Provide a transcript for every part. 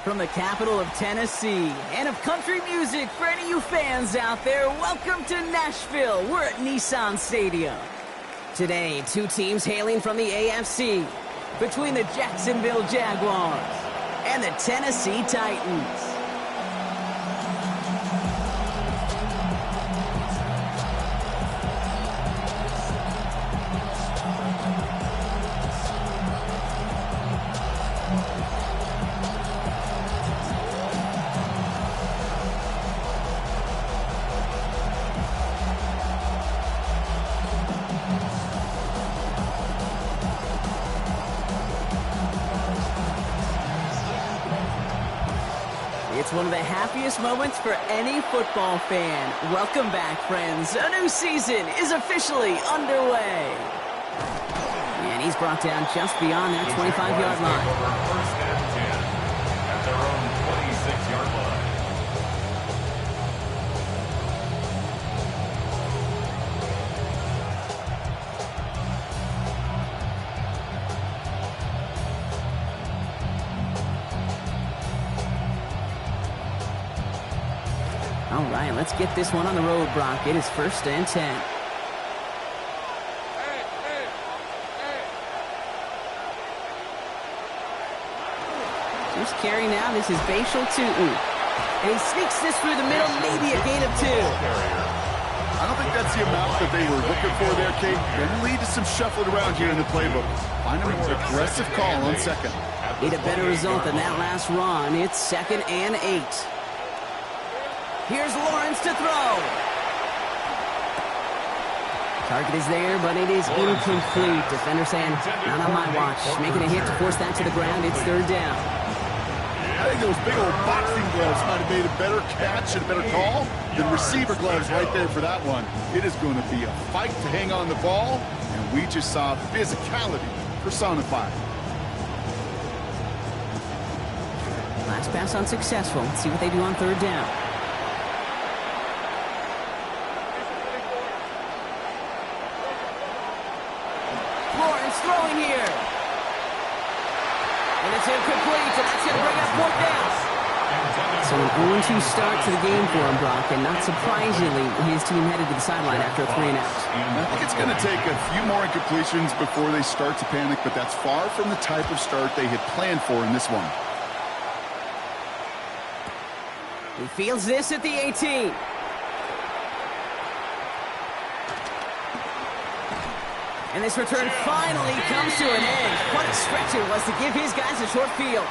From the capital of Tennessee and of country music for any of you fans out there, welcome to Nashville. We're at Nissan Stadium. Today, two teams hailing from the AFC between the Jacksonville Jaguars and the Tennessee Titans. It's one of the happiest moments for any football fan. Welcome back, friends. A new season is officially underway. And he's brought down just beyond that 25-yard line. First and 10 at their own 26-yard line. All right, let's get this one on the road, Brock. It is first and 10. First carry now. This is Bashal Tootin. And he sneaks this through the middle, maybe a gain of 2. I don't think that's the amount that they were looking for there, Kate. Going to lead to some shuffling around here in the playbook. Find a more aggressive call on second. Need a better result than that last run. It's second and 8. Here's Lawrence to throw. Target is there, but it is incomplete. Defender saying, not on my watch. Making a hit to force that to the ground. It's third down. I think those big old boxing gloves might have made a better catch and a better call than receiver gloves right there for that one. It is going to be a fight to hang on the ball, and we just saw physicality personified. Last pass unsuccessful. Let's see what they do on third down. Lawrence throwing here. And it's incomplete, and that's going to bring up fourth down. So an 0-2 start to the game for him, Brock, and not surprisingly, his team headed to the sideline after a 3-and-out. I think it's going to take a few more incompletions before they start to panic, but that's far from the type of start they had planned for in this one. He fields this at the 18. And this return finally comes to an end. What a stretch it was to give his guys a short field.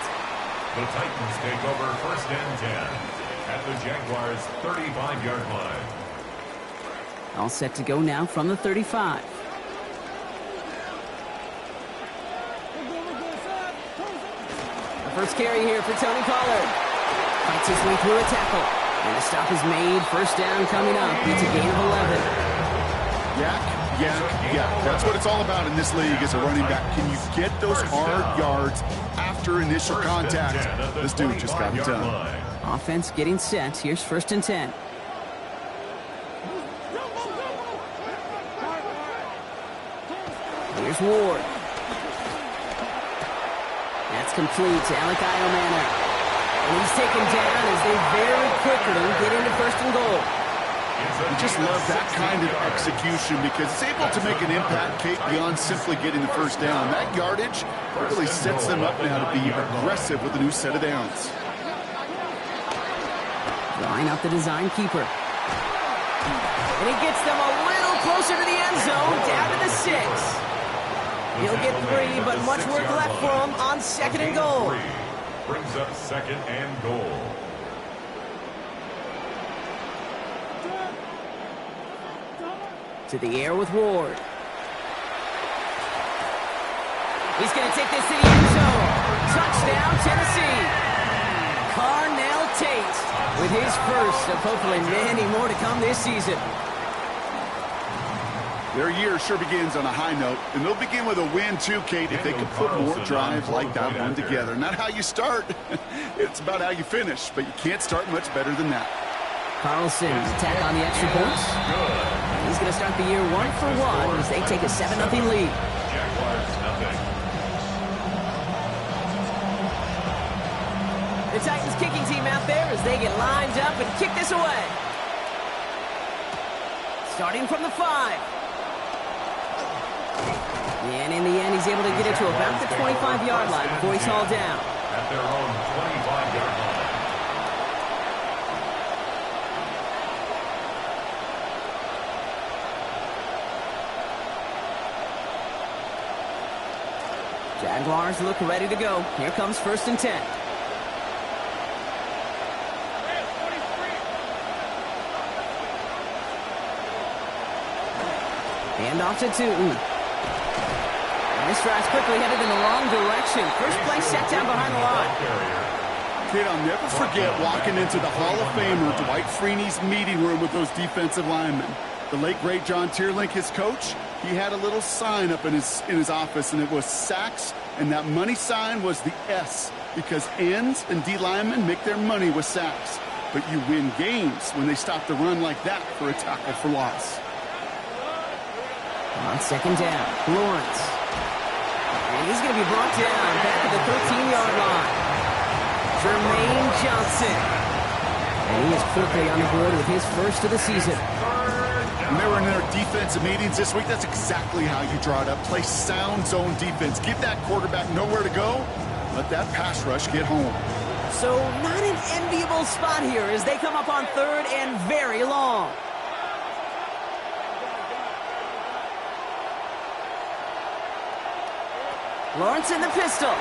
The Titans take over first and 10 at the Jaguars' 35-yard line. All set to go now from the 35. The first carry here for Tony Pollard. Fights his way through a tackle. And the stop is made. First down coming up. It's a gain of 11. Yeah. That's what it's all about in this league as a running back. Can you get those hard yards after initial contact? This dude just got it done. Offense getting set. Here's first and 10. Here's Ward. That's complete to Alec Iomanner. And he's taken down as they very quickly get into first and goal. We just love that kind of execution because it's able to make an impact, Kate, beyond simply getting the first down. That yardage really sets them up now to be aggressive with a new set of downs. Line up the design keeper. And he gets them a little closer to the end zone, down to the 6. He'll get 3, but much work left for him on second and goal. Brings up second and goal. To the air with Ward. He's going to take this to the end zone. Touchdown, Tennessee. Carnell Tate with his first of hopefully many more to come this season. Their year sure begins on a high note, and they'll begin with a win too, Kate, if they can put more drives like that one together. Not how you start, it's about how you finish, but you can't start much better than that. Carlson attack on the extra points. He's going to start the year 1 for 1 as they take a 7-0 lead. Jaguars nothing. The Titans kicking team out there as they get lined up and kick this away. Starting from the 5. And in the end, he's able to get it to about the 25-yard line before he's hauled down. At their own 25-yard line. Jaguars look ready to go. Here comes 1st and 10. Hand off to Tootin. This drive's quickly headed in the wrong direction. First play set down behind the line. Kid, I'll never forget walking into the Hall of Famer Dwight Freeney's meeting room with those defensive linemen. The late, great John Tierlink, his coach, he had a little sign up in his office, and it was sacks, and that money sign was the S, because ends and D linemen make their money with sacks. But you win games when they stop the run like that for a tackle for loss. On second down, Lawrence. And he's going to be brought down back at the 13-yard line. Jermaine Johnson. And he is quickly on the board with his first of the season. When they were in their defensive meetings this week, that's exactly how you draw it up. Play sound zone defense. Give that quarterback nowhere to go. Let that pass rush get home. So not an enviable spot here as they come up on 3rd and very long. Lawrence in the pistol.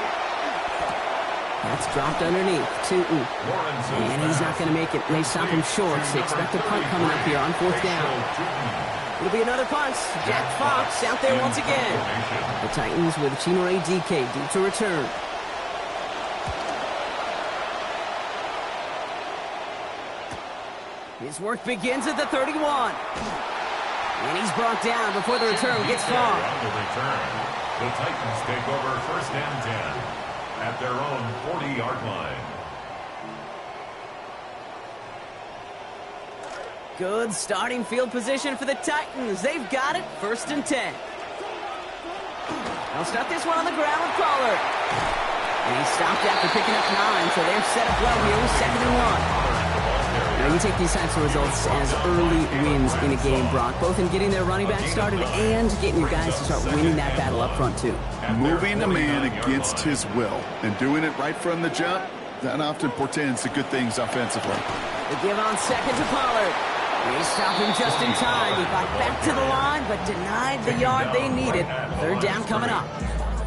That's dropped underneath. Tootin. And he's not going to make it. They stop him short. So expect a punt coming up here on 4th down. It'll be another punt. Jack Fox out there once again. The Titans with Chinore DK due to return. His work begins at the 31. And he's brought down before the return gets far. The Titans take over 1st and 10 at their own 40-yard line. Good starting field position for the Titans. They've got it. 1st and 10. They'll start this one on the ground with Pollard. And he stopped after picking up 9, so they're set up well here with 2nd and 1. Now, you take these types of results as early wins in a game, Brock, both in getting their running back started and getting your guys to start winning that battle up front, too. Moving a man against his will and doing it right from the jump, that often portends to good things offensively. The give on 2nd to Pollard. They stop him just in time. He got back to the line, but denied the yard they needed. 3rd down coming up.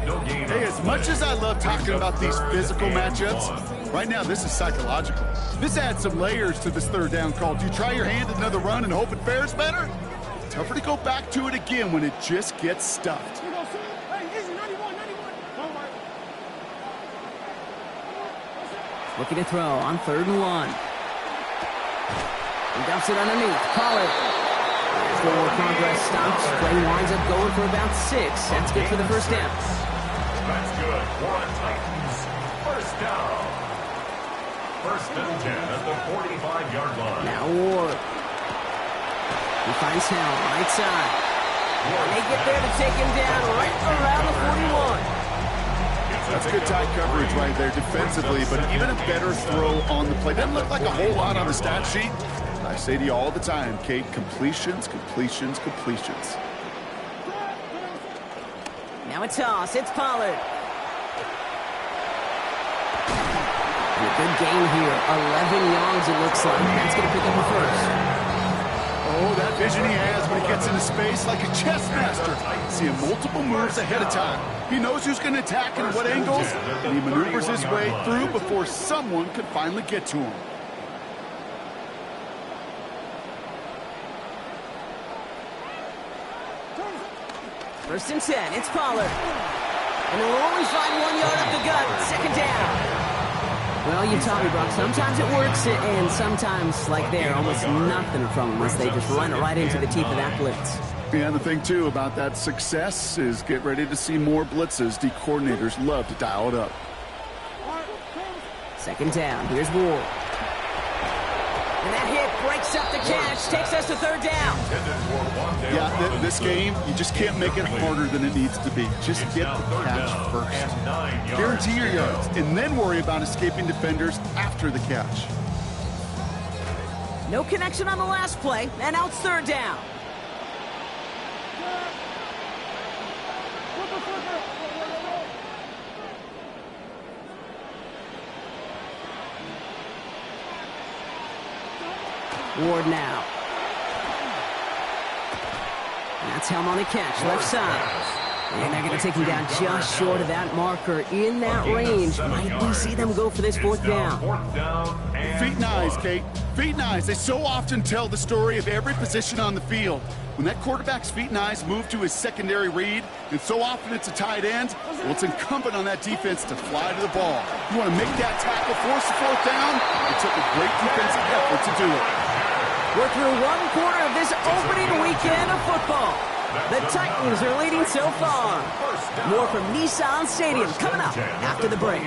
Hey, as much as I love talking about these physical matchups, right now this is psychological. This adds some layers to this 3rd down call. Do you try your hand at another run and hope it fares better? It's tougher to go back to it again when it just gets stuffed. Looking to throw on 3rd and 1. He dumps it underneath. Pollard. Forward progress stops. Play winds up going for about 6. That's good for the 1st down. That's good for the Titans. 1st down. 1st and 10 at the 45-yard line. Now Ward. He finds Snell, right side. And they get there to take him down right around the 41. That's good tight coverage right there defensively, but even a better throw on the play. Doesn't look like a whole lot on the stat sheet. I say to you all the time, Kate, completions, completions, completions. Now a toss. It's Pollard. Good gain here. 11 yards, it looks like. That's going to pick up a first. Oh, that vision he has when he gets into space like a chess master. Seeing multiple moves ahead of time. He knows who's going to attack and what angles, and he maneuvers his way through before someone could finally get to him. First and 10, it's Pollard. And he'll only find 1 yard up the gut. Second down. Well, you taught me, Brock. Sometimes it works, and sometimes, like there, almost nothing from them unless they just run it right into the teeth of that blitz. Yeah, and the thing, too, about that success is get ready to see more blitzes. The coordinators love to dial it up. Second down. Here's Ward. And that hit breaks up the catch, takes us to third down. Yeah, this game, you just can't make it harder than it needs to be. Just get the catch first. Guarantee your yards, and then worry about escaping defenders after the catch. No connection on the last play, and now it's third down. Ward now. And that's Helm on the catch, left side. And they're going to take him down just short of that marker in that range. Might we see them go for this fourth down? Feet and eyes, Kate. Feet and eyes. They so often tell the story of every position on the field. When that quarterback's feet and eyes move to his secondary read, and so often it's a tight end, well, it's incumbent on that defense to fly to the ball. You want to make that tackle, force the fourth down? It took a great defensive effort to do it. We're through one quarter of this opening weekend of football. The Titans are leading so far. More from Nissan Stadium coming up after the break.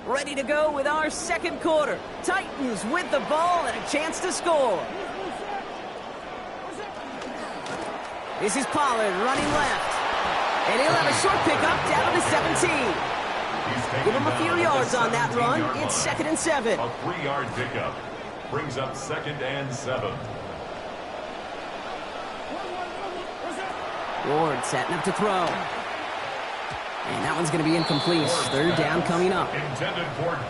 Ready to go with our second quarter. Titans with the ball and a chance to score. This is Pollard running left. And he'll have a short pickup down to the 17. Give him a few yards on that run. It's second and 7. A 3-yard pickup brings up second and 7. Ward setting up to throw. And that one's going to be incomplete. Third down coming up.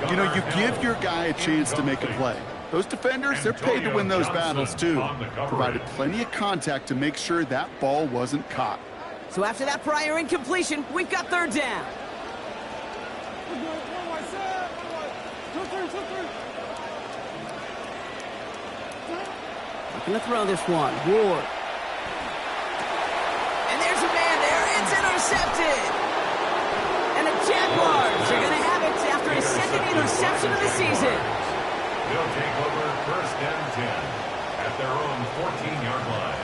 You know, you give your guy a chance to make a play. Those defenders, they're paid to win those battles, too. Provided plenty of contact to make sure that ball wasn't caught. So after that prior incompletion, we've got third down. Looking to throw this one. Ward. And there's a man there. It's intercepted. And the Jaguars are going to have it after his second interception of the season. They'll take over first and 10 at their own 14-yard line.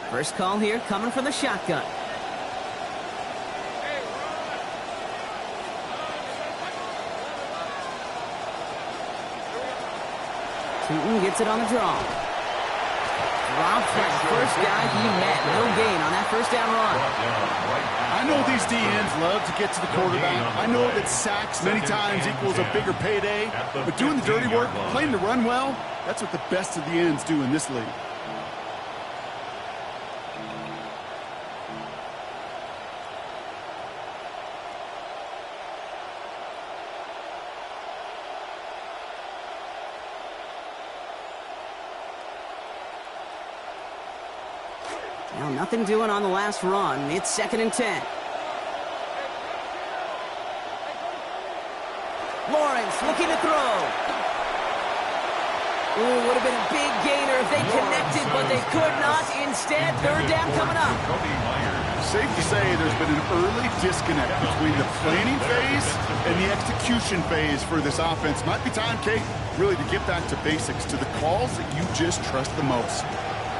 First call here coming from the shotgun. Tootin gets it on the draw. Rob Frank, first guy he met. No gain on that first down run. I know these DNs love to get to the quarterback. I know that sacks many times equals a bigger payday. But doing the dirty work, playing to run well, that's what the best of the ends do in this league. Well, nothing doing on the last run. It's second and 10. Lawrence looking to throw. Ooh, would have been a big gainer if they connected, but they could not. Instead, third down coming up. Safe to say there's been an early disconnect between the planning phase and the execution phase for this offense. Might be time, Kate, really to get back to basics, to the calls that you just trust the most.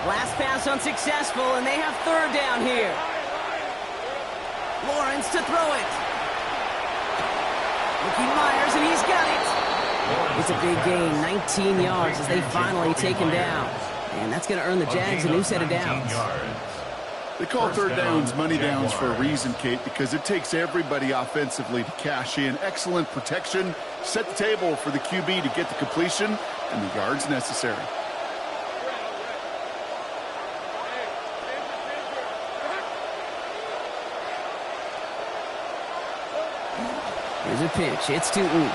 Last pass unsuccessful, and they have third down here. Lawrence to throw it. Looking Myers, and he's got it. It's a big gain, 19 yards as they finally take him down. And that's going to earn the Jags a new set of downs. They call third downs money downs for a reason, Kate, because it takes everybody offensively to cash in. Excellent protection, set the table for the QB to get the completion and the yards necessary. Here's a pitch. It's to Gotw.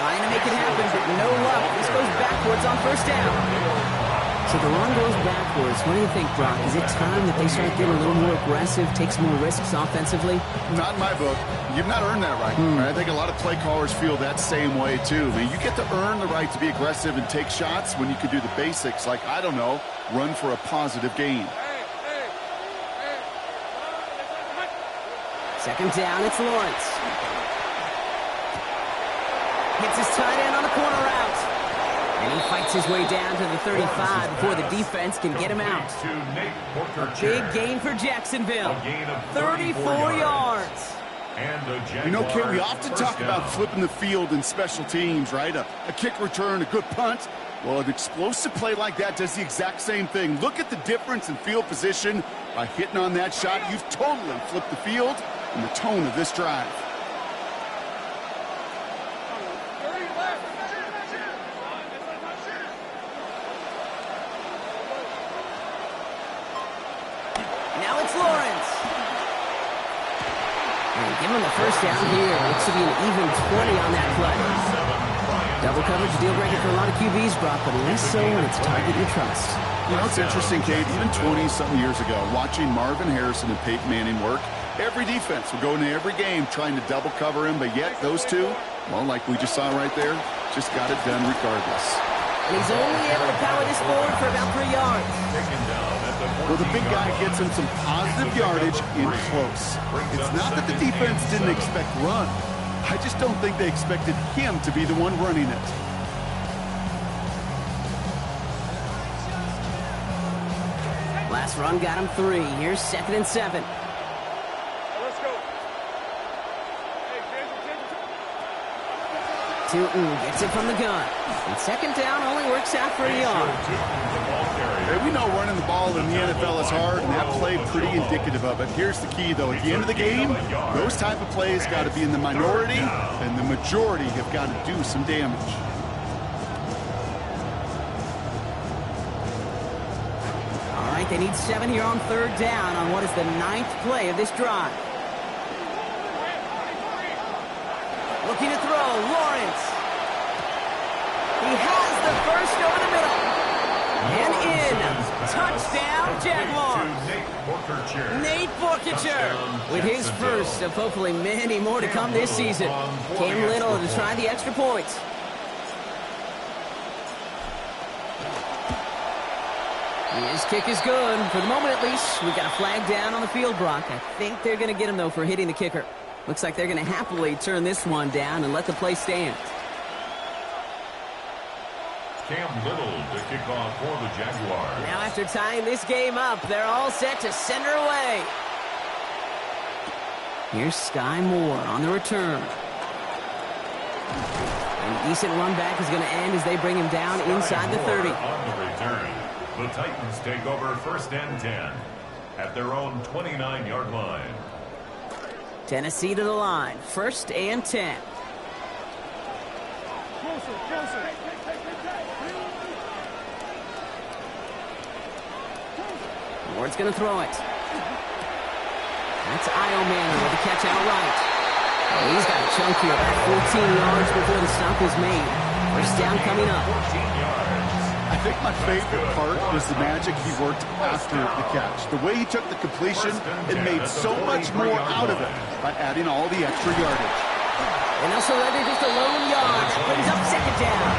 Trying to make it happen, but no luck. This goes backwards on first down. So the run goes backwards. What do you think, Brock? Is it time that they start getting a little more aggressive, take some more risks offensively? Not in my book. You've not earned that right. I think a lot of play callers feel that same way, too. I mean, you get to earn the right to be aggressive and take shots when you can do the basics, like, I don't know, run for a positive gain. Second down, it's Lawrence. Hits his tight end on the corner route. And he fights his way down to the 35 before the defense can get him out. A big gain for Jacksonville. 34 yards. You know, Kate, we often talk about flipping the field in special teams, right? A kick return, a good punt. Well, an explosive play like that does the exact same thing. Look at the difference in field position. By hitting on that shot, you've totally flipped the field and the tone of this drive. Give him the first down here. Looks to be an even 20 on that play. Double coverage deal breaker for a lot of QBs, Brock, but less so when it's target you trust. You know, it's interesting, Kate, even 20-something years ago, watching Marvin Harrison and Peyton Manning work, every defense would go into every game trying to double cover him, but yet those two, well, like we just saw right there, just got it done regardless. And he's only able to power this forward for about 3 yards. Well, the big guy gets him some positive yardage in close. It's not that the defense didn't expect run. I just don't think they expected him to be the one running it. Last run got him 3. Here's 2nd and 7. Gotw gets it from the gun. And second down only works out for a yard. Hey, we know running the ball in the NFL is hard, and that play pretty indicative of it. Here's the key, though. At the end of the game, those type of plays got to be in the minority, and the majority have got to do some damage. All right, they need 7 here on third down on what is the 9th play of this drive. Looking to throw, Lawrence. He has the first over the middle. And in. Touchdown, Jaguars. Nate Forkiture with his first of hopefully many more to come this season. Cam Little to try the extra points. His kick is good. For the moment, at least, we've got a flag down on the field, Brock. I think they're going to get him, though, for hitting the kicker. Looks like they're going to happily turn this one down and let the play stand. Cam Little to kick off for the Jaguars. Now after tying this game up, they're all set to send her away. Here's Sky Moore on the return. And a decent run back is going to end as they bring him down inside the 30. On the return, the Titans take over 1st and 10 at their own 29-yard line. Tennessee to the line. 1st and 10. Ward's going to throw it. That's Io Manning with the catch outright. Oh, he's got a chunk here, about 14 yards before the stop is made. First down coming up. 14 yards. I think my favorite part was the magic he worked after the catch. The way he took the completion and made so much more out of it by adding all the extra yardage. And also Leather just a lone yard. That brings up 2nd down.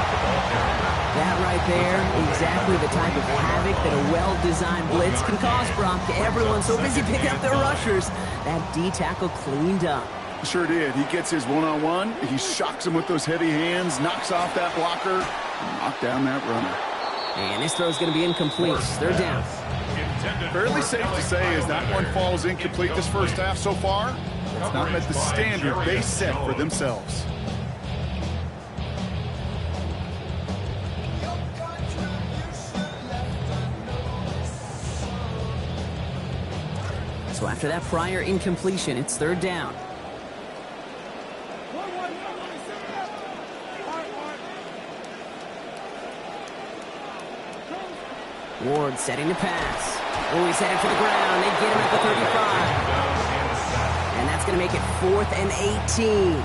That right there, exactly the type of havoc that a well-designed blitz can cause, Brock. Everyone's so busy picking up their rushers. That D-tackle cleaned up. Sure did. He gets his one-on-one. He shocks him with those heavy hands, knocks off that blocker, and knocks down that runner. And this throw is going to be incomplete. 3rd down. Fairly safe to say as that one falls incomplete this first half so far, it's not met the standard they set for themselves. So after that prior incompletion, it's third down. Ward setting to pass. Oh, he's headed for the ground. They get him at the 35. And that's going to make it 4th and 18. A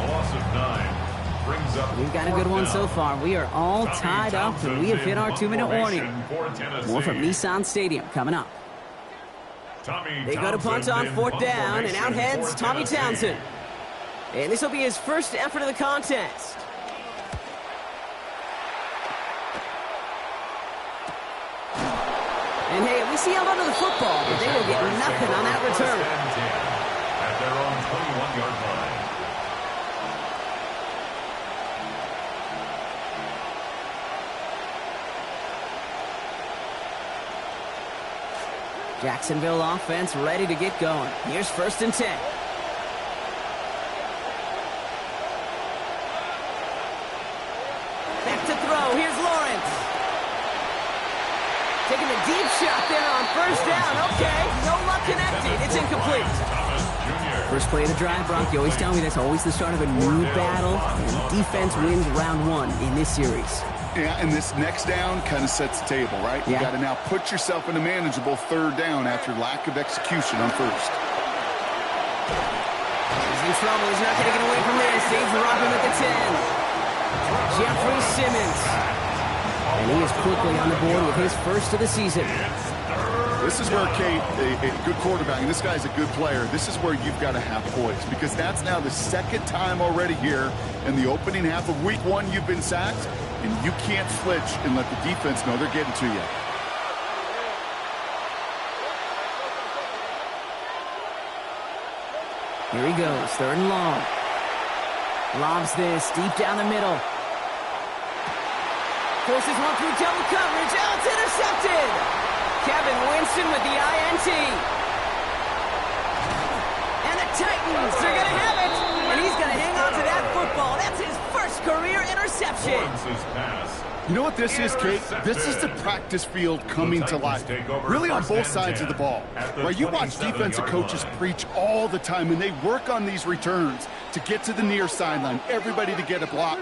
loss of 9 brings up. We've got a good one so far. We are all tied up, and we have hit our 2-minute warning. More from Nissan Stadium coming up. They go to punt on 4th down, and out heads Tommy Townsend. And this will be his first effort of the contest. And hey, at least he held onto the football, but they will get nothing on that return. At their own 21-yard line. Jacksonville offense ready to get going. Here's 1st and 10. Back to throw. Here's Lawrence. Taking a deep shot there on 1st down. Okay, no luck connected. It's incomplete. First play of the drive, Brock. You always tell me that's always the start of a new battle. And defense wins round 1 in this series. Yeah, and this next down kind of sets the table, right? Yeah. You got to now put yourself in a manageable 3rd down after lack of execution on 1st. He's in trouble. He's not going to get away from this. They drop him at the 10. Jeffrey Simmons. And he is quickly on the board with his first of the season. This is where, Kate, a good quarterback, and this guy's a good player, this is where you've got to have poise, because that's now the 2nd time already here in the opening half of week 1 you've been sacked, and you can't flinch and let the defense know they're getting to you. Here he goes, 3rd and long. Lobs this deep down the middle. Forces one through double coverage. Oh, it's intercepted. Kevin Winston with the INT. And the Titans are going to have it. And he's going to hang on to that football. That's his first career interception. You know what this is, Kate? This is the practice field coming to life. Really on both sides of the ball. Right, you watch defensive coaches preach all the time, and they work on these returns to get to the near sideline, everybody to get a block.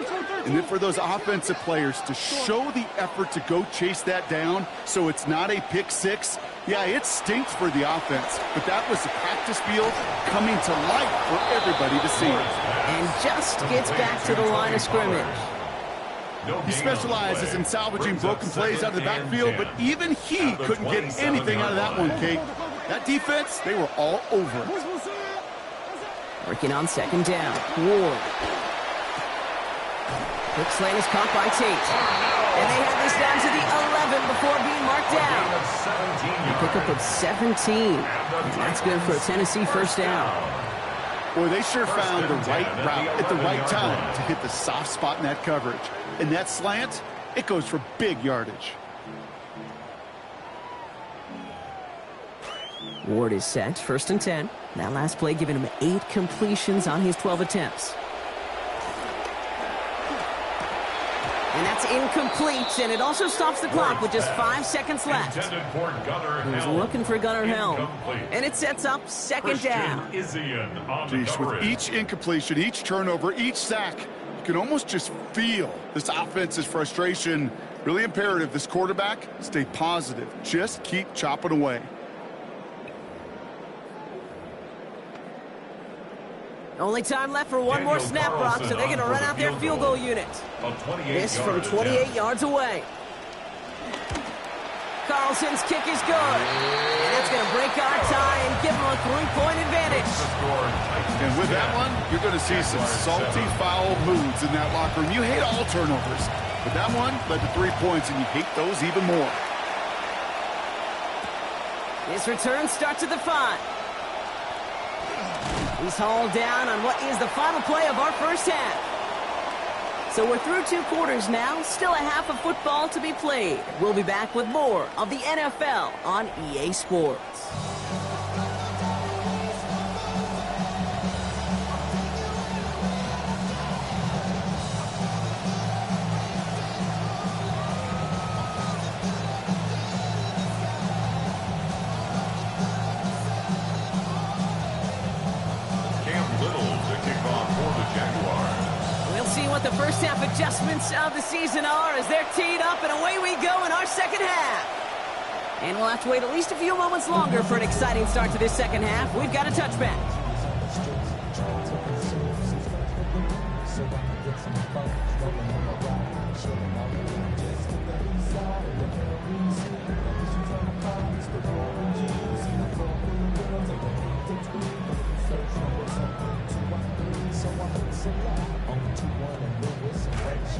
And then for those offensive players to show the effort to go chase that down so it's not a pick six. Yeah, it stinks for the offense, but that was the practice field coming to life for everybody to see. And just gets back to the line of scrimmage. He specializes in salvaging broken plays out of the backfield, but even he couldn't get anything out of that one, Kate. That defense, they were all over it. Working on 2nd down. Ward. Quick slant is caught by Tate. And they have this down to the 11 before being marked down. A pickup of 17. And that's good for a Tennessee 1st down. Boy, they sure found the right route at the right time to hit the soft spot in that coverage. And that slant, it goes for big yardage. Ward is set, 1st and 10. That last play giving him 8 completions on his 12 attempts. And that's incomplete, and it also stops the clock with just 5 seconds left. He's looking for Gunnar Helm, and it sets up 2nd down. Geez, with each incompletion, each turnover, each sack, you can almost just feel this offense's frustration. Really imperative, this quarterback, stay positive. Just keep chopping away. Only time left for one more snap, Brock, so they're going to run out their field goal unit. This from 28 yards away. Carlson's kick is good. And that's going to break our tie and give them a 3-point advantage. And with that one, you're going to see some salty, foul moods in that locker room. You hate all turnovers, but that one led to 3 points, and you hate those even more. This return starts at the 5. He's hauled down on what is the final play of our first half. So we're through 2 quarters now, still a half of football to be played. We'll be back with more of the NFL on EA Sports. the first half adjustments of the season are as they're teed up, and away we go in our second half. And we'll have to wait at least a few moments longer for an exciting start to this second half. We've got a touchback.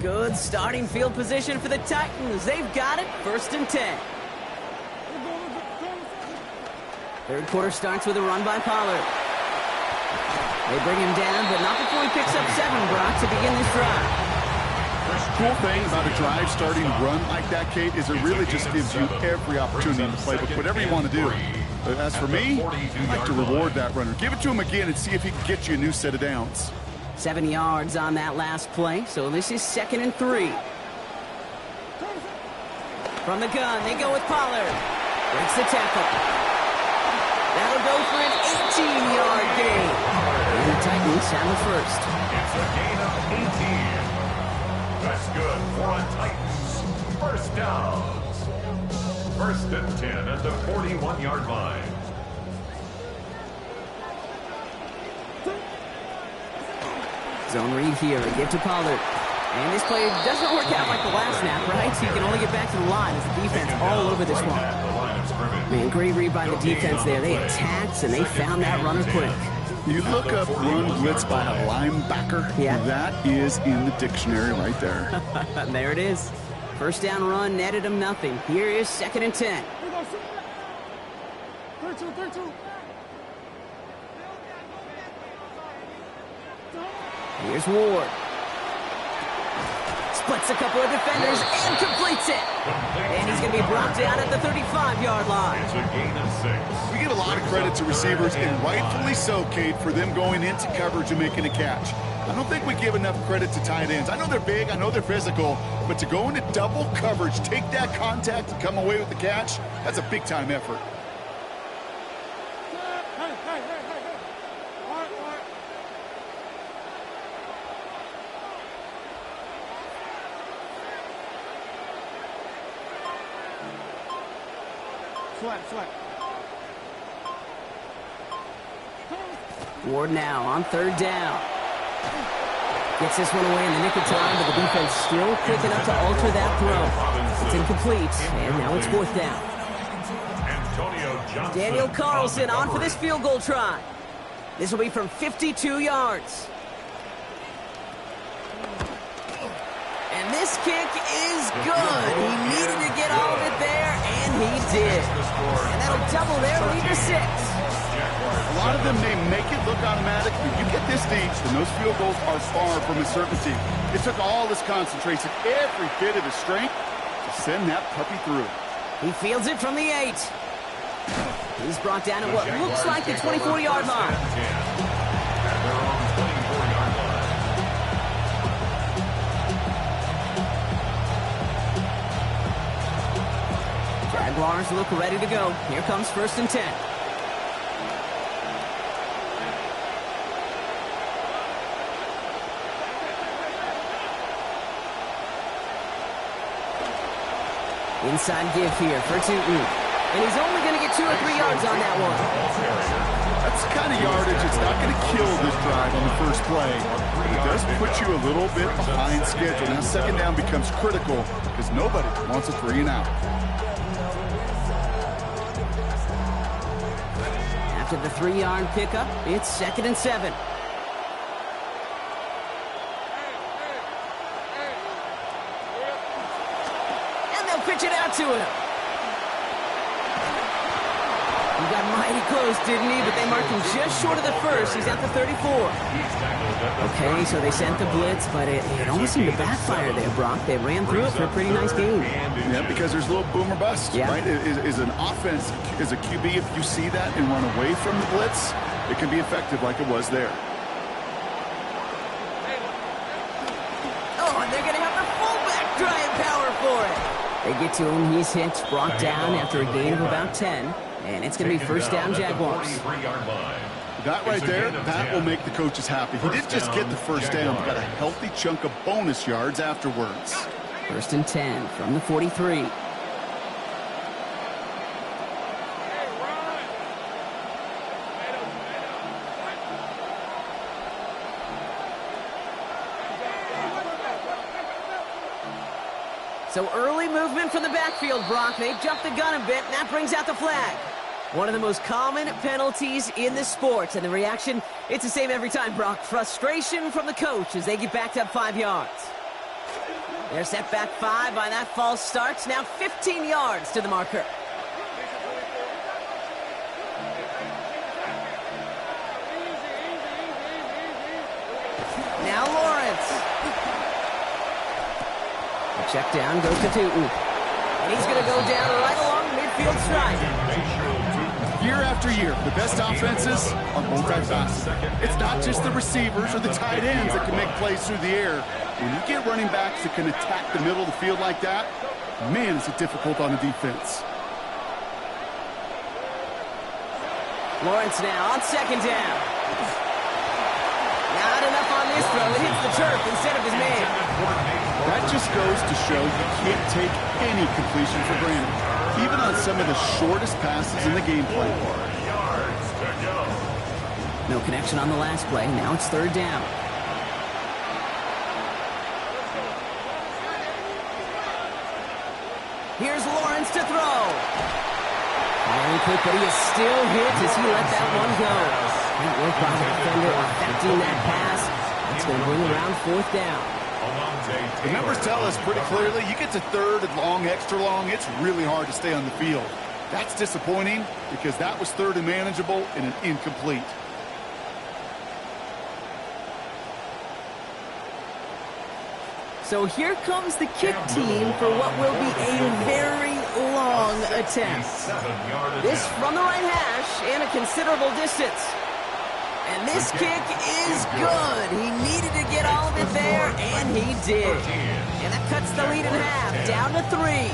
Good starting field position for the Titans. They've got it, 1st and 10. Third quarter starts with a run by Pollard. They bring him down, but not before he picks up 7, Brock, to begin this drive. Cool thing about a drive starting run like that, Kate, is it really just gives you every opportunity to play with whatever you want to do. But as for me, I like to reward that runner. Give it to him again and see if he can get you a new set of downs. 7 yards on that last play, so this is 2nd and 3. From the gun, they go with Pollard. Breaks the tackle. That'll go for an 18-yard gain. And the Titans have the first. It's a gain of 18. That's good for a Titans. First downs. 1st and 10 at the 41-yard line. Zone read here, a give to Pollard. And this play doesn't work out like the last snap, right? So you can only get back to the line as the defense all over this one. Man, great read by the defense there. They attacked and they found that runner quick. You look up run blitz by a linebacker, yeah. That is in the dictionary right there. There it is. First down run, netted him nothing. Here is 2nd and 10. 3-2. Here's Ward. Splits a couple of defenders and completes it. And he's going to be brought down at the 35-yard line. It's a gain of 6. We give a lot of credit to receivers, and rightfully so, Kate, for them going into coverage and making a catch. I don't think we give enough credit to tight ends. I know they're big, I know they're physical, but to go into double coverage, take that contact and come away with the catch, that's a big-time effort. Flat. Ward now on 3rd down. Gets this one away in the nick of time, but the defense still quick enough to alter that throw. It's incomplete, and now it's 4th down. Daniel Carlson on for this field goal try. This will be from 52 yards. And this kick is good. He needed to get all of it there, and he did. And that'll double their lead to 6. A lot of them may make it look automatic, but you get this deep, and those field goals are far from a certainty. It took all his concentration, every bit of his strength, to send that puppy through. He fields it from the 8. He's brought down at what looks like the 24-yard line. Jaguars look ready to go. Here comes 1st and 10. Inside give here for Gotw. And he's only going to get 2 or 3 yards on that one. That's the kind of yardage that's not going to kill this drive on the first play. It does put you a little bit behind schedule. Now 2nd down becomes critical because nobody wants a 3 and out. After the 3-yard pickup, it's 2nd and 7. And they'll pitch it out to him. He got mighty close, didn't he? But they marked him just short of the first. He's at the 34. Okay, so they sent the blitz, but it almost seemed to backfire there, Brock. They ran through it for a pretty nice game. Yeah, because there's a little boom or bust, right? Is an offense, as a QB, if you see that and run away from the blitz, it can be effective like it was there. Oh, and they're going to have the fullback trying power for it. They get to him. He's hit, brought down after a gain of about 10. And it's going to be 1st down, Jaguars. That right there, that will make the coaches happy. He didn't just get the first down, but got a healthy chunk of bonus yards afterwards. 1st and 10 from the 43. So early movement from the backfield, Brock. They've jumped the gun a bit, and that brings out the flag. One of the most common penalties in the sport, and the reaction, it's the same every time, Brock. Frustration from the coach as they get backed up 5 yards. They're set back 5 by that false start. Now 15 yards to the marker. Now Lawrence. A check down, go Gotw. And he's going to go down right along the midfield strike. Year after year, the best offenses are multifaceted. It's not just the receivers or the tight ends that can make plays through the air. When you get running backs that can attack the middle of the field like that, man, is it difficult on the defense. Lawrence now on 2nd down. Not enough on this throw. It hits the turf instead of his man. That just goes to show you can't take any completion for granted, even on some of the shortest passes in the game plan. No connection on the last play. Now it's 3rd down. Here's Lawrence to throw. Firing quick, but he is still hit as he let that one go. Great work by the defender affecting that pass. That's going to bring around 4th down. The numbers tell us pretty clearly, you get to 3rd and long, extra long, it's really hard to stay on the field. That's disappointing because that was 3rd and manageable and an incomplete. So here comes the kick team for what will be a very long attempt. This from the right hash and a considerable distance. And this kick is good. He needed to get all of it there, and he did. And that cuts the lead in half, down to 3.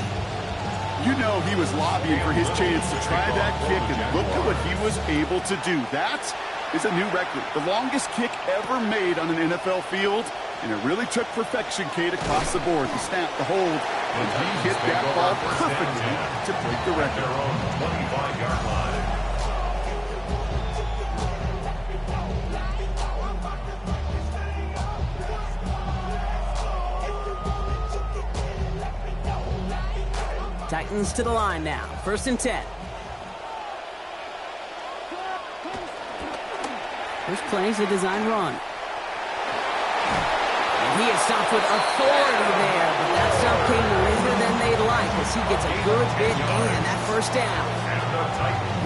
You know he was lobbying for his chance to try that kick, and look at what he was able to do. That is a new record. The longest kick ever made on an NFL field, and it really took perfection, Kate, across the board. The snap, the hold, and he hit that ball perfectly to break the record. 25-yard line. Titans to the line now. 1st and 10. First play is a design run. And he is stopped with authority there, but that stop came later than they'd like as he gets a good bit and that 1st down.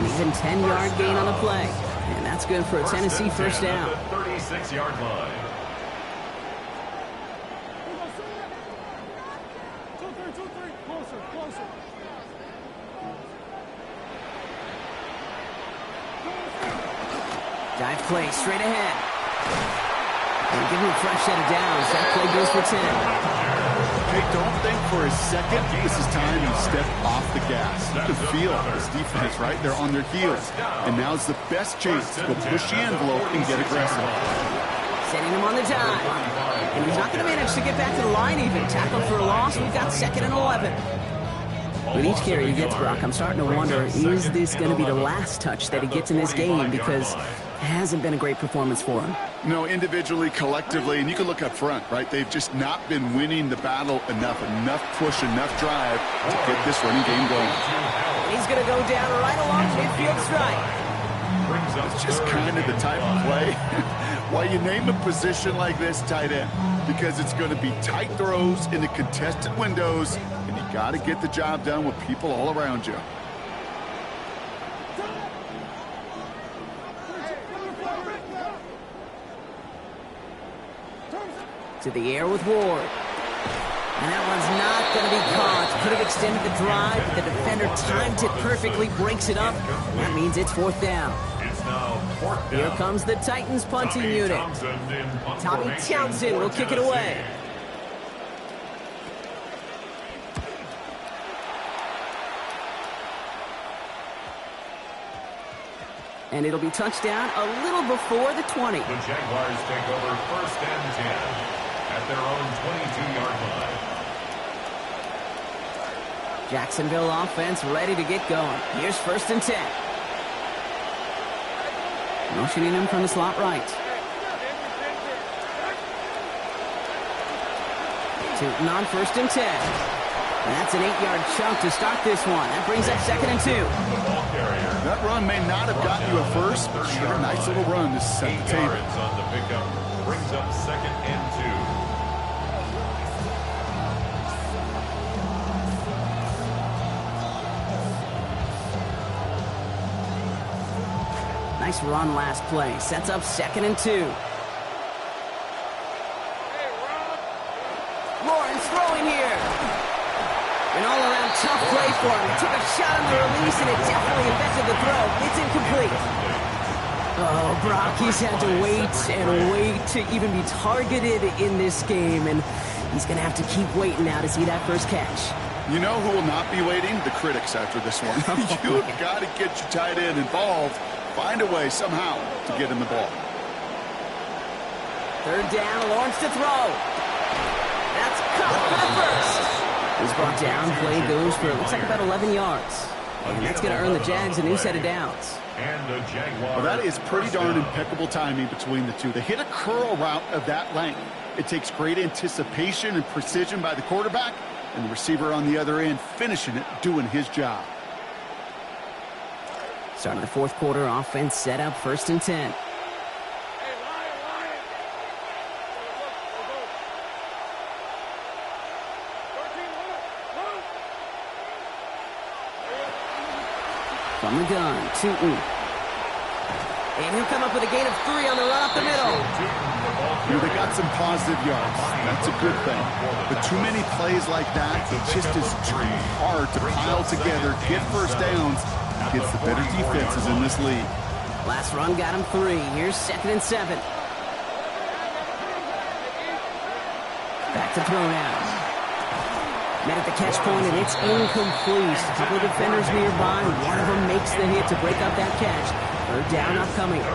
An even 10-yard gain on the play. And that's good for a Tennessee 1st down. 36-yard line. Dive play straight ahead. And give him a fresh set of downs. That play goes for 10. Hey, don't think for a second this is time to step off the gas. You can feel this defense right there on their heels. And now's the best chance to go push the envelope and get aggressive. Setting him on the dive. And he's not going to manage to get back to the line even. Tackled for a loss. We've got 2nd and 11. With each carry he gets, Brock, I'm starting to wonder, is this going to be the last touch that he gets in this game? Because it hasn't been a great performance for him. No, individually, collectively, and you can look up front, right? They've just not been winning the battle enough push, enough drive to get this running game going. And he's going to go down right along midfield strike. It's just kind of the type of play why you name a position like this tight end, because it's going to be tight throws into contested windows, and you got to get the job done with people all around you. To the air with Ward. And that one's not going to be caught. Could have extended the drive, but the defender timed it perfectly, breaks it up. That means it's 4th down. It's now 4th down. Here comes the Titans punting unit. Tommy Townsend will kick it away. And it'll be touchdown a little before the 20. The Jaguars take over 1st and 10 at their own 22-yard line. Jacksonville offense ready to get going. Here's 1st and 10. Motioning him from the slot right. Tootin on 1st and 10. And that's an 8-yard chunk to start this one. That brings up 2nd and 2. That run may not have gotten you a first, but sure, a nice little run to set the table. 8 yards on the pickup brings up 2nd and 2. Nice run last play. Sets up 2nd and 2. Lawrence throwing here. An all-around tough play for him. He took a shot on the release, and it definitely affected the throw. It's incomplete. Oh, Brock, he's had to wait and wait to even be targeted in this game, and he's going to have to keep waiting now to see that first catch. You know who will not be waiting? The critics after this one. You've got to get your tight end involved. Find a way somehow to get him the ball. 3rd down, Lawrence to throw. That's caught for the first. He's brought down. Play goes for, it looks like about 11 yards. And that's going to earn the Jags a new set of downs. Well, that is pretty darn impeccable timing between the two. They hit a curl route of that length. It takes great anticipation and precision by the quarterback, and the receiver on the other end finishing it, doing his job. Starting the 4th quarter, offense set up 1st and 10. From the gun, Tootin. And he'll come up with a gain of 3 on the run up the middle. They got some positive yards. That's a good thing. But too many plays like that, it just is too hard to pile together, get first downs against the better defenses in this league. Last run got him 3. Here's 2nd and 7. Back to throw now. Met at the catch point, and it's incomplete. A couple of defenders nearby. One of them makes the hit to break up that catch. 3rd down upcoming.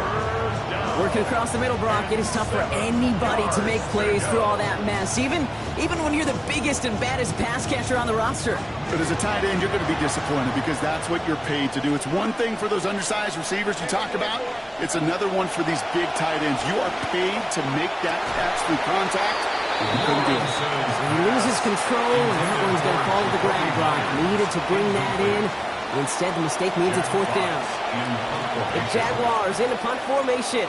Working across the middle, Brock. It is tough for anybody to make plays through all that mess, even when you're the biggest and baddest pass catcher on the roster. But as a tight end, you're going to be disappointed because that's what you're paid to do. It's one thing for those undersized receivers you talk about. It's another one for these big tight ends. You are paid to make that catch through contact. He couldn't do it. He loses control, and that one's going to fall to the ground, Brock. Needed to bring that in. Instead, the mistake means it's 4th down. The Jaguars in a punt formation.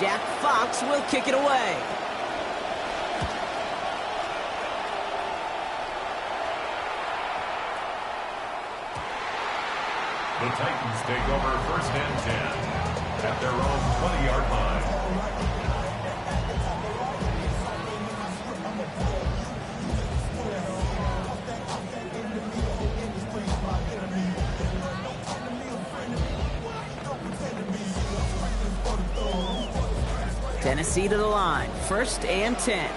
Jack Fox will kick it away. The Titans take over 1st and 10 at their own 20-yard line. Tennessee to the line. 1st and 10.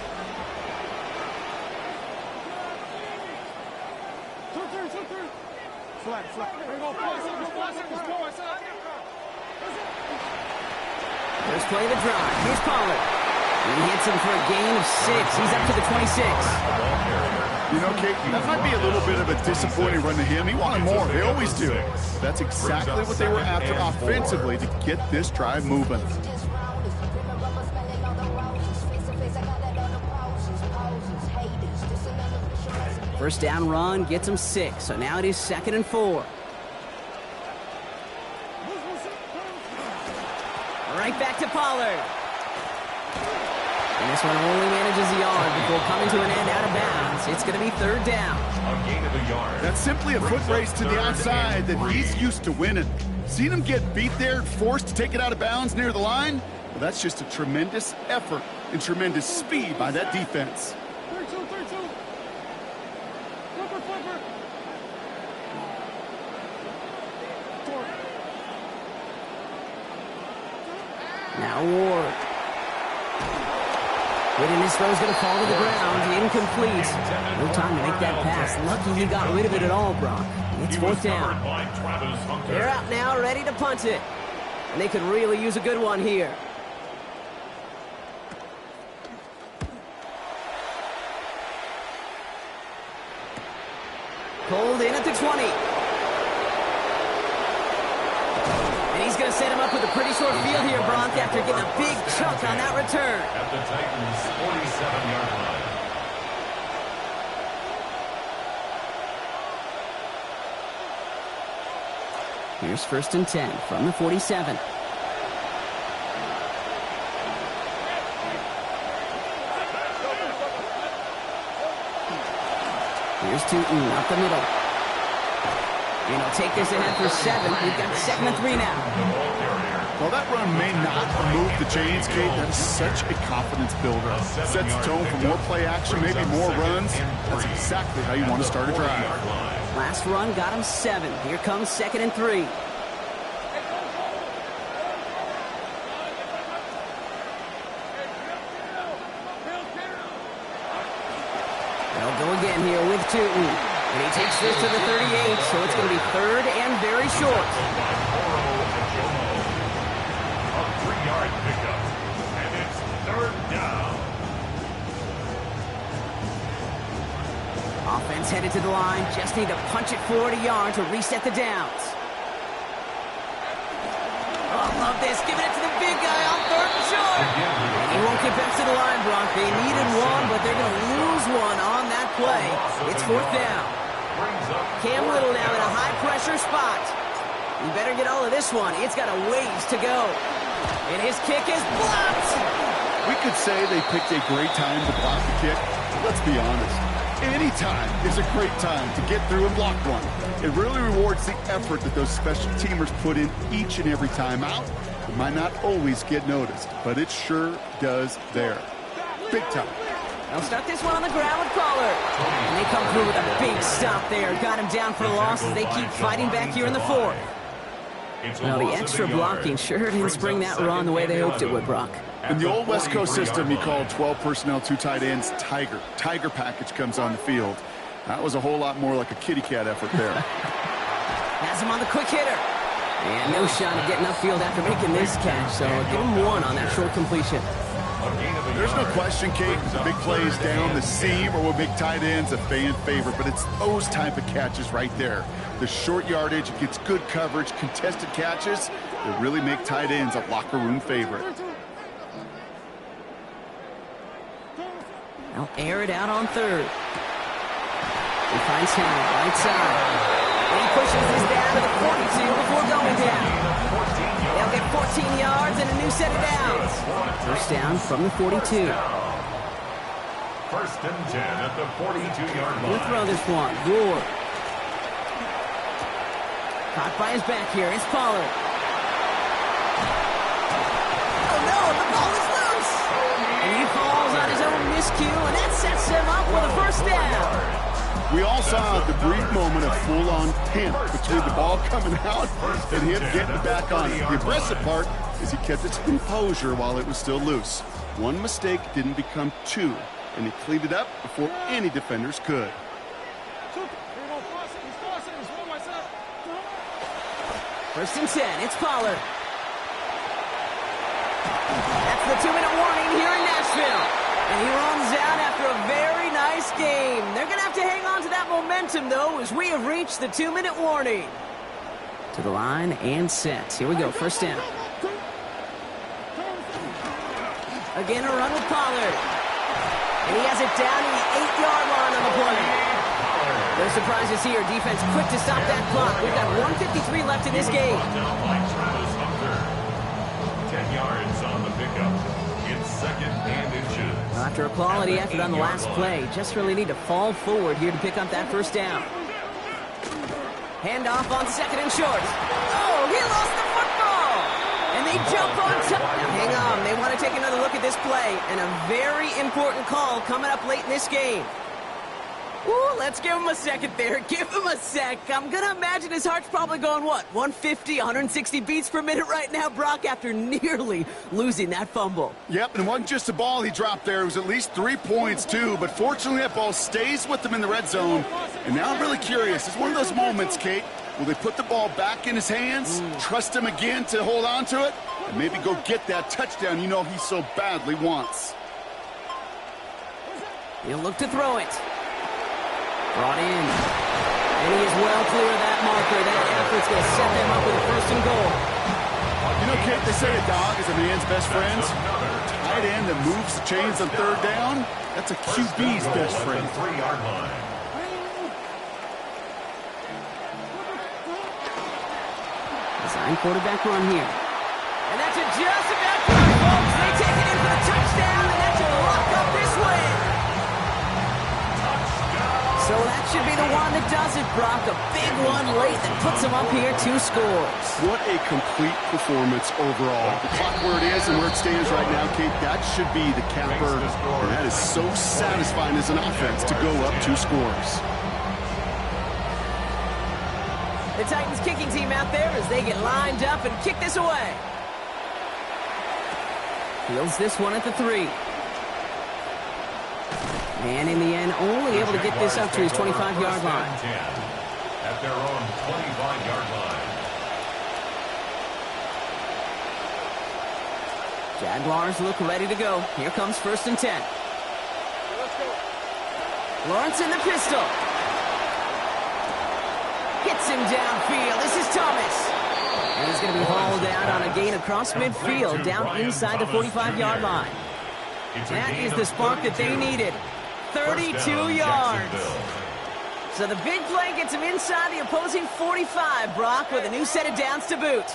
There's play the drive. Here's Pollard. He hits him for a gain of 6. He's up to the 26. You know, Kate, that might be a little bit of a disappointing run to him. He wanted more. They always do. That's exactly what they were after offensively to get this drive moving. First down run gets him 6. So now it is 2nd and 4. Right back to Pollard. And this one only manages a yard before coming to an end out of bounds. It's going to be 3rd down. A gain of a yard. That's simply a foot race to the outside that he's used to winning. Seen him get beat there and forced to take it out of bounds near the line? Well, that's just a tremendous effort and tremendous speed by that defense. 32. Flipper. Now Ward. Hitting his throw's going to fall to the ground. Incomplete. No time to make that pass. Lucky he got rid of it at all, Brock. It's 4th down. They're out now, ready to punt it. And they could really use a good one here. Pulled in at the 20. And he's going to set him up with a pretty short field here, Bronk, after getting a big chunk on that return. At the Titans' 47-yard line. Here's 1st and 10 from the 47. Here's Tootin up the middle. And he'll take this ahead for 7. We've got 2nd and 3 now. Well, that run may not move the chains, Kate. That's such a confidence builder. Sets the tone for more play action, maybe more runs. That's exactly how you want to start a drive. Last run got him 7. Here comes 2nd and 3. They'll go again here with Tootin. And he takes this to the 38, so it's going to be 3rd and very short. A 3-yard pickup, and it's 3rd down. Offense headed to the line. Just need to punch it forward a yard to reset the downs. Oh, love this. Giving it to the big guy on 3rd and short. And he won't get back to the line, Bronk. They needed one, but they're going to lose one on that play. It's 4th down. Cam Little now in a high-pressure spot. You better get all of this one. It's got a ways to go. And his kick is blocked. We could say they picked a great time to block the kick. Let's be honest. Any time is a great time to get through and block one. It really rewards the effort that those special teamers put in each and every time out. It might not always get noticed, but it sure does there. Big time. They'll start this one on the ground with Pollard. And they come through with a big stop there. Got him down for the loss as they keep fighting back here in the 4th. Well, the extra blocking sure didn't spring that run the way they hoped it would, Brock. In the old West Coast system, you called 12 personnel, 2 tight ends, Tiger. Tiger package comes on the field. That was a whole lot more like a kitty cat effort there. Has him on the quick hitter. And no shot at getting upfield after making this catch, so give him 1 on that short completion. There's no question, Kate, the big plays down the seam or with big tight ends, a fan favorite, but it's those type of catches right there. The short yardage, it gets good coverage, contested catches that really make tight ends a locker room favorite. They'll air it out on 3rd. He finds Henry, right side. And he pushes this down to the 42 before going down. They'll get 14 yards and a new set of downs. 1st down from the 42. 1st and 10 at the 42-yard line. We'll throw this one. Gore. Caught by his back here. It's Pollard. Oh, no. The ball is loose. And he falls on his own miscue, and that sets him up with a 1st down. We all saw the brief moment of full-on panic between the ball coming out and him getting back on it. The aggressive part is he kept his composure while it was still loose. One mistake didn't become 2, and he cleaned it up before any defenders could. 1st and 10, it's Pollard. That's the 2-minute warning here in Nashville. And he runs out after a very nice game. They're going to have to hang on to that momentum, though, as we have reached the 2-minute warning. To the line and set. Here we go, 1st down. Again, a run with Pollard. And he has it down to the 8-yard line on the play. No surprises here. Defense quick to stop that clock. We've got 1:53 left in this game. 10 yards on the pickup. It's 2nd and inches. After a quality effort on the last play, just really need to fall forward here to pick up that 1st down. Handoff on 2nd and short. Oh, he lost the football! And they jump on top. Now hang on, they want to take another look at this play. And a very important call coming up late in this game. Ooh, let's give him a second there. Give him a sec. I'm going to imagine his heart's probably going, what, 150, 160 beats per minute right now, Brock, after nearly losing that fumble. Yep, and it wasn't just a ball he dropped there. It was at least 3 points, too. But fortunately, that ball stays with him in the red zone. And now I'm really curious. It's one of those moments, Kate, Will they put the ball back in his hands, trust him again to hold on to it, and maybe go get that touchdown you know he so badly wants? He'll look to throw it. Brought in. And he is well clear of that marker. That effort's going to set them up with a first and goal. You know, Kate, they say a dog is a man's best friend. Tight end that moves the chains on third down, that's a QB's best friend. 3-yard line. Design quarterback run here. And that's just about good, folks. They take it in for the touchdown, and that should lock up this win. So that should be the one that does it, Brock. A big one late that puts them up here 2 scores. What a complete performance overall. The clock where it is and where it stands right now, Kate, that should be the capper. And that is so satisfying as an offense to go up 2 scores. The Titans kicking team out there as they get lined up and kick this away. Fields this one at the 3. And in the end, only able to get this up to his 25-yard line. At their own 25-yard line. Jaguars look ready to go. Here comes 1st and 10. Lawrence in the pistol. Gets him downfield. This is Thomas. And he's going to be hauled out on a gain across midfield, down inside the 45-yard line. That is the spark that they needed. 32 yards. So the big play gets him inside the opposing 45, Brock, with a new set of downs to boot.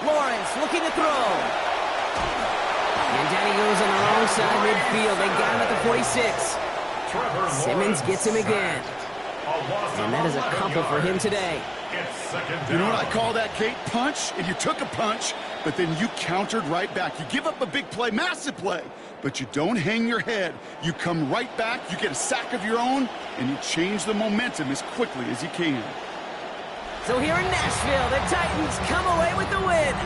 Lawrence looking to throw. And down he goes on the wrong side of midfield. They got him at the 46. Simmons gets him again. And that is a couple for him today. You know what I call that, Kate? Punch. And you took a punch, but then you countered right back. You give up a big play, massive play, but you don't hang your head. You come right back, you get a sack of your own, and you change the momentum as quickly as you can. So here in Nashville, the Titans come away with the win.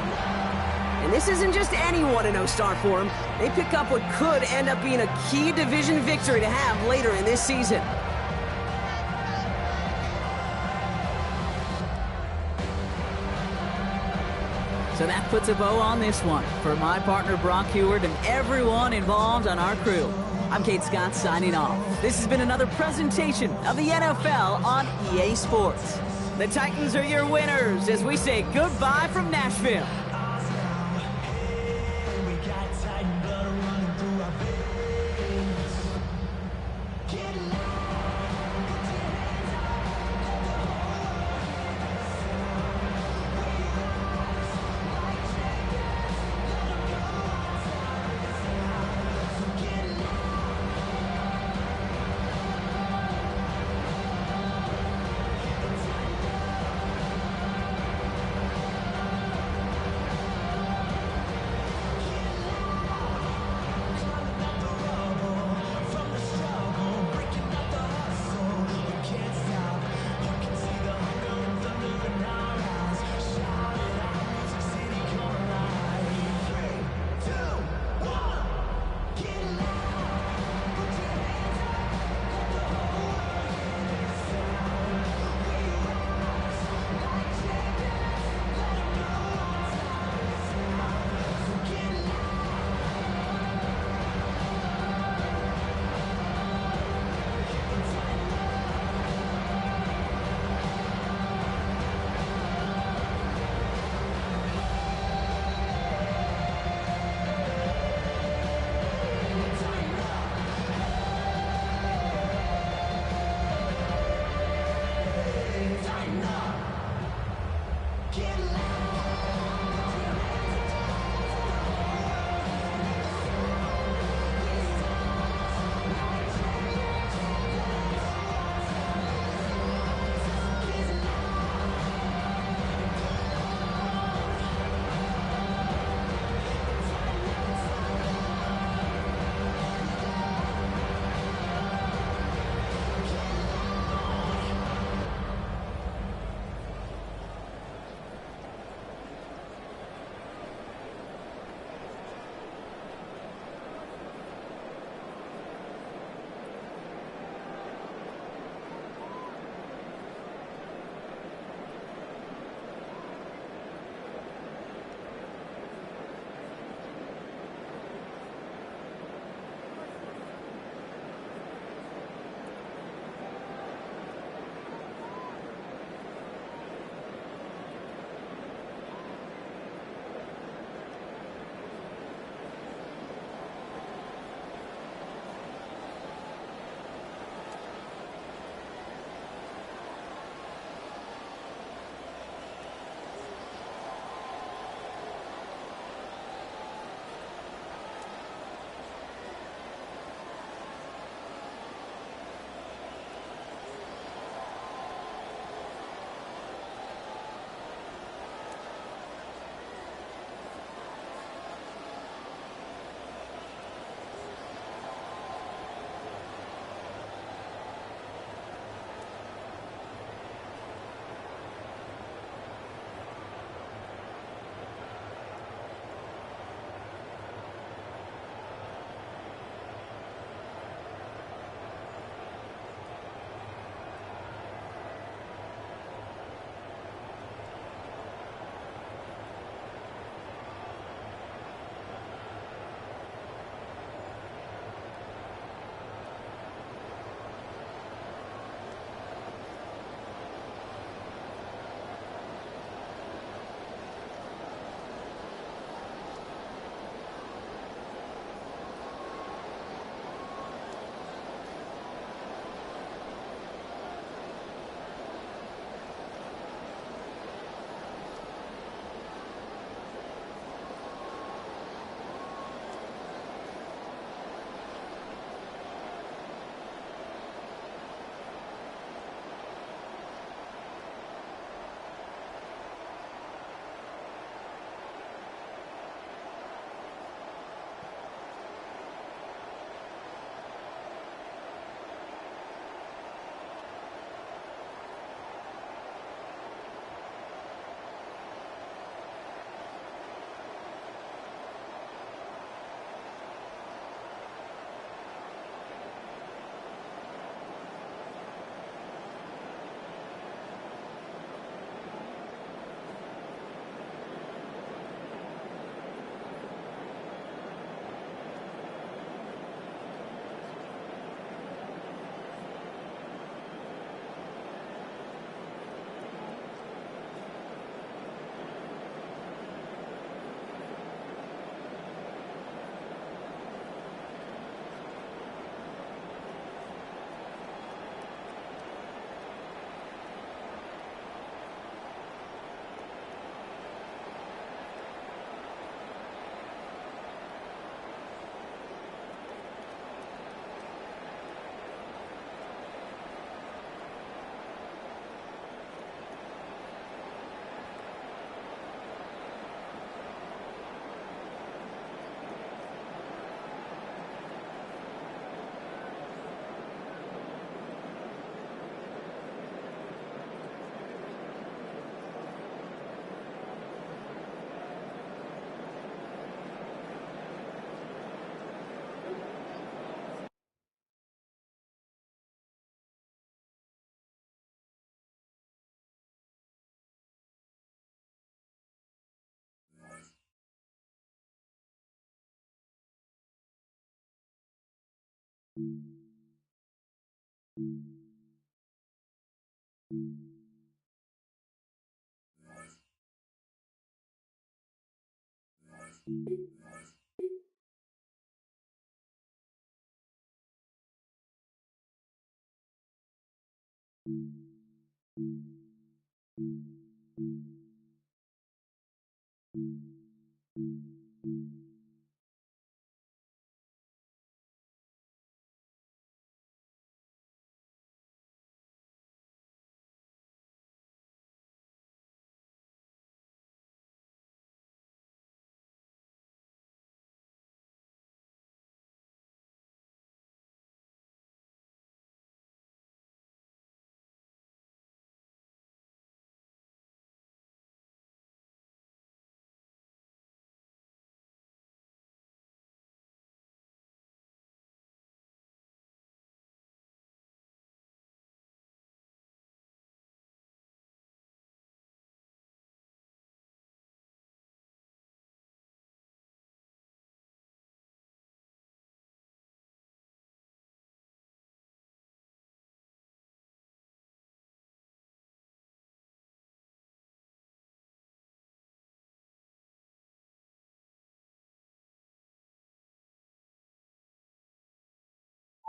And this isn't just any 1-0 start for them. They pick up what could end up being a key division victory to have later in this season. So that puts a bow on this one. For my partner, Brock Heward, and everyone involved on our crew, I'm Kate Scott signing off. This has been another presentation of the NFL on EA Sports. The Titans are your winners as we say goodbye from Nashville.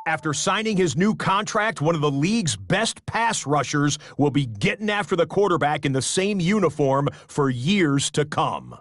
After signing his new contract, one of the league's best pass rushers will be getting after the quarterback in the same uniform for years to come.